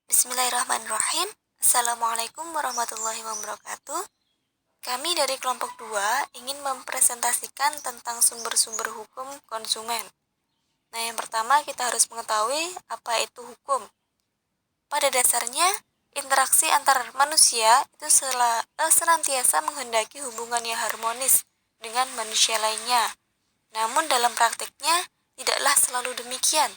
Bismillahirrahmanirrahim. Assalamualaikum warahmatullahi wabarakatuh. Kami dari kelompok 2 ingin mempresentasikan tentang sumber-sumber hukum konsumen. Nah, yang pertama kita harus mengetahui apa itu hukum. Pada dasarnya, interaksi antar manusia itu senantiasa menghendaki hubungan yang harmonis dengan manusia lainnya. Namun dalam praktiknya, tidaklah selalu demikian.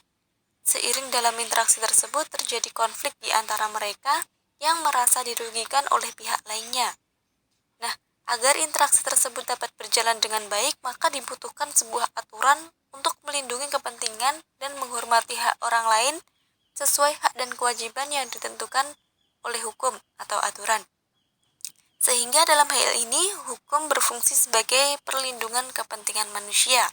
Seiring dalam interaksi tersebut terjadi konflik di antara mereka yang merasa dirugikan oleh pihak lainnya. Nah, agar interaksi tersebut dapat berjalan dengan baik, maka dibutuhkan sebuah aturan untuk melindungi kepentingan dan menghormati hak orang lain sesuai hak dan kewajiban yang ditentukan oleh hukum atau aturan. Sehingga dalam hal ini, hukum berfungsi sebagai perlindungan kepentingan manusia.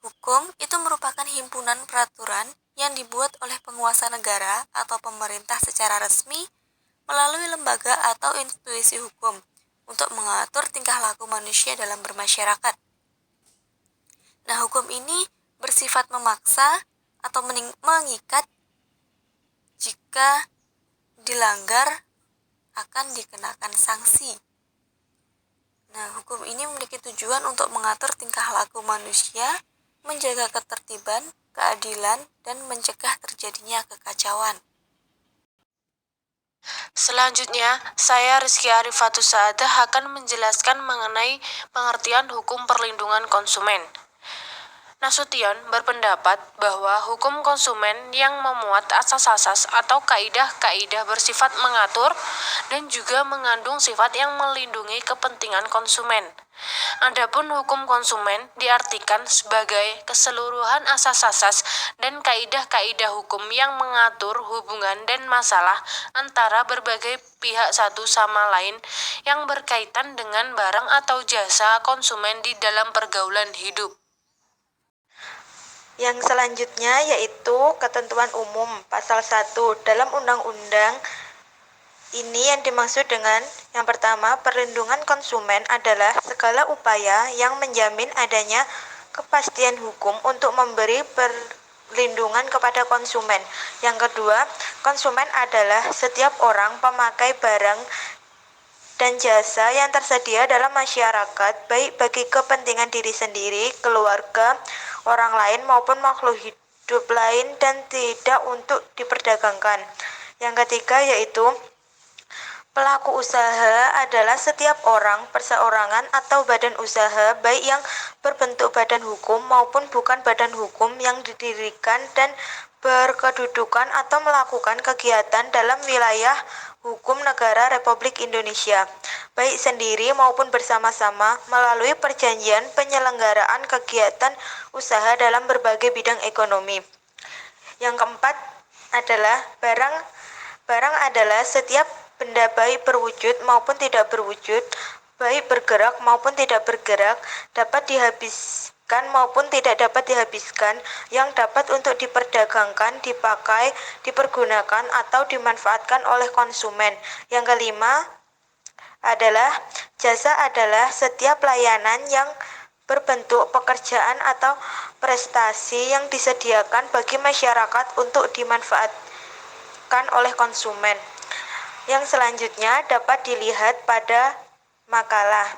Hukum itu merupakan himpunan peraturan yang dibuat oleh penguasa negara atau pemerintah secara resmi melalui lembaga atau institusi hukum untuk mengatur tingkah laku manusia dalam bermasyarakat. Nah, hukum ini bersifat memaksa atau mengikat. Jika dilanggar akan dikenakan sanksi. Nah, hukum ini memiliki tujuan untuk mengatur tingkah laku manusia, menjaga ketertiban, keadilan, dan mencegah terjadinya kekacauan. Selanjutnya, saya Rizky Arifatus Saadah akan menjelaskan mengenai pengertian hukum perlindungan konsumen. Nasution berpendapat bahwa hukum konsumen yang memuat asas-asas atau kaidah-kaidah bersifat mengatur dan juga mengandung sifat yang melindungi kepentingan konsumen. Adapun hukum konsumen diartikan sebagai keseluruhan asas-asas dan kaidah-kaidah hukum yang mengatur hubungan dan masalah antara berbagai pihak satu sama lain yang berkaitan dengan barang atau jasa konsumen di dalam pergaulan hidup. Yang selanjutnya yaitu ketentuan umum pasal 1 dalam undang-undang ini yang dimaksud dengan yang pertama, perlindungan konsumen adalah segala upaya yang menjamin adanya kepastian hukum untuk memberi perlindungan kepada konsumen. Yang kedua, konsumen adalah setiap orang pemakai barang dan jasa yang tersedia dalam masyarakat, baik bagi kepentingan diri sendiri, keluarga, orang lain maupun makhluk hidup lain dan tidak untuk diperdagangkan. Yang ketiga yaitu pelaku usaha adalah setiap orang, perseorangan atau badan usaha, baik yang berbentuk badan hukum maupun bukan badan hukum yang didirikan dan berkedudukan atau melakukan kegiatan dalam wilayah hukum negara Republik Indonesia, baik sendiri maupun bersama-sama melalui perjanjian penyelenggaraan kegiatan usaha dalam berbagai bidang ekonomi. Yang keempat adalah Barang adalah setiap benda baik berwujud maupun tidak berwujud, baik bergerak maupun tidak bergerak, dapat dihabiskan maupun tidak dapat dihabiskan, yang dapat untuk diperdagangkan, dipakai, dipergunakan, atau dimanfaatkan oleh konsumen. Yang kelima adalah jasa adalah setiap layanan yang berbentuk pekerjaan atau prestasi yang disediakan bagi masyarakat untuk dimanfaatkan oleh konsumen. Yang selanjutnya dapat dilihat pada makalah.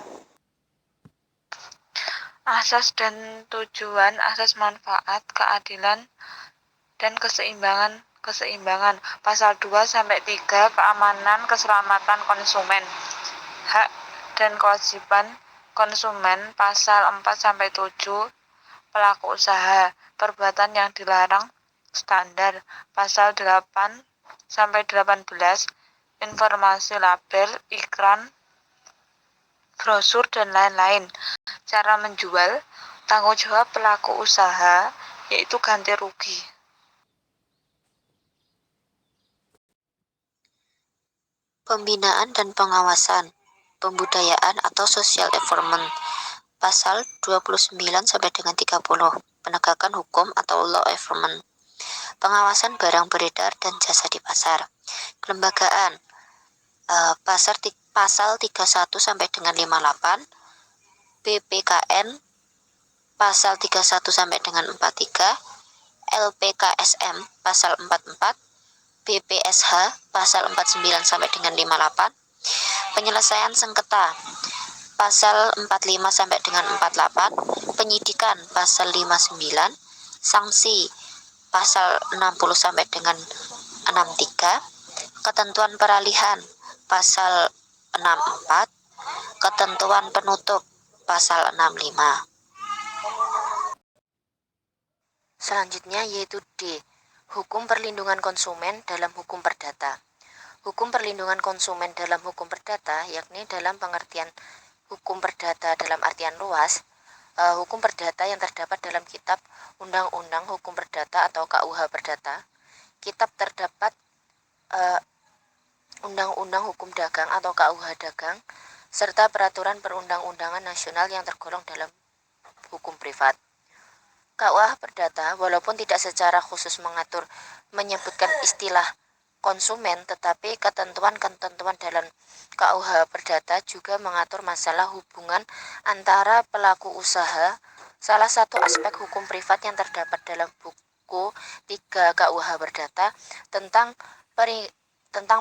Asas dan tujuan, asas manfaat, keadilan, dan keseimbangan. Pasal 2 sampai 3 keamanan keselamatan konsumen. Hak dan kewajiban konsumen. Pasal 4 sampai 7 pelaku usaha, perbuatan yang dilarang, standar. Pasal 8 sampai 18 informasi label, iklan, brosur, dan lain-lain. Cara menjual, tanggung jawab pelaku usaha, yaitu ganti rugi. Pembinaan dan pengawasan, pembudayaan atau social enforcement. Pasal 29 sampai dengan 30, penegakan hukum atau law enforcement. Pengawasan barang beredar dan jasa di pasar. Kelembagaan, pasal 31 sampai dengan 58, PPKN pasal 31 sampai dengan 43, LPKSM pasal 44, BPSH pasal 49 sampai dengan 58, penyelesaian sengketa pasal 45 sampai dengan 48, penyidikan pasal 59, sanksi pasal 60 sampai dengan 63, ketentuan peralihan pasal 64, ketentuan penutup pasal 65. Selanjutnya yaitu D. Hukum perlindungan konsumen dalam hukum perdata. Hukum perlindungan konsumen dalam hukum perdata yakni dalam pengertian hukum perdata dalam artian luas, hukum perdata yang terdapat dalam kitab Undang-Undang Hukum Perdata atau KUH Perdata, kitab terdapat Undang-Undang Hukum Dagang atau KUH Dagang, serta peraturan perundang-undangan nasional yang tergolong dalam hukum privat. KUH Perdata walaupun tidak secara khusus menyebutkan istilah konsumen, tetapi ketentuan-ketentuan dalam KUH Perdata juga mengatur masalah hubungan antara pelaku usaha. Salah satu aspek hukum privat yang terdapat dalam buku 3 KUH Perdata tentang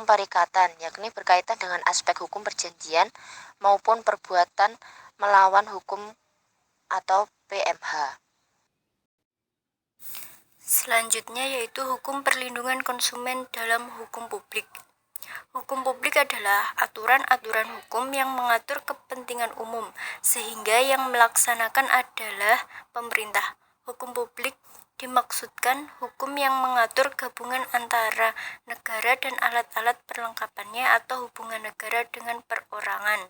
perikatan, yakni berkaitan dengan aspek hukum perjanjian maupun perbuatan melawan hukum atau PMH. Selanjutnya yaitu hukum perlindungan konsumen dalam hukum publik. Hukum publik adalah aturan-aturan hukum yang mengatur kepentingan umum, sehingga yang melaksanakan adalah pemerintah. Hukum publik dimaksudkan hukum yang mengatur gabungan antara negara dan alat-alat perlengkapannya atau hubungan negara dengan perorangan.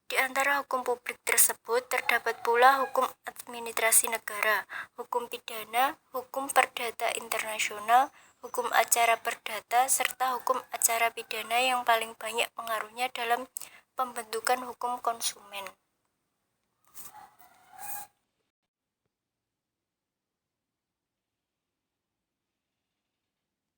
Di antara hukum publik tersebut terdapat pula hukum administrasi negara, hukum pidana, hukum perdata internasional, hukum acara perdata, serta hukum acara pidana yang paling banyak pengaruhnya dalam pembentukan hukum konsumen.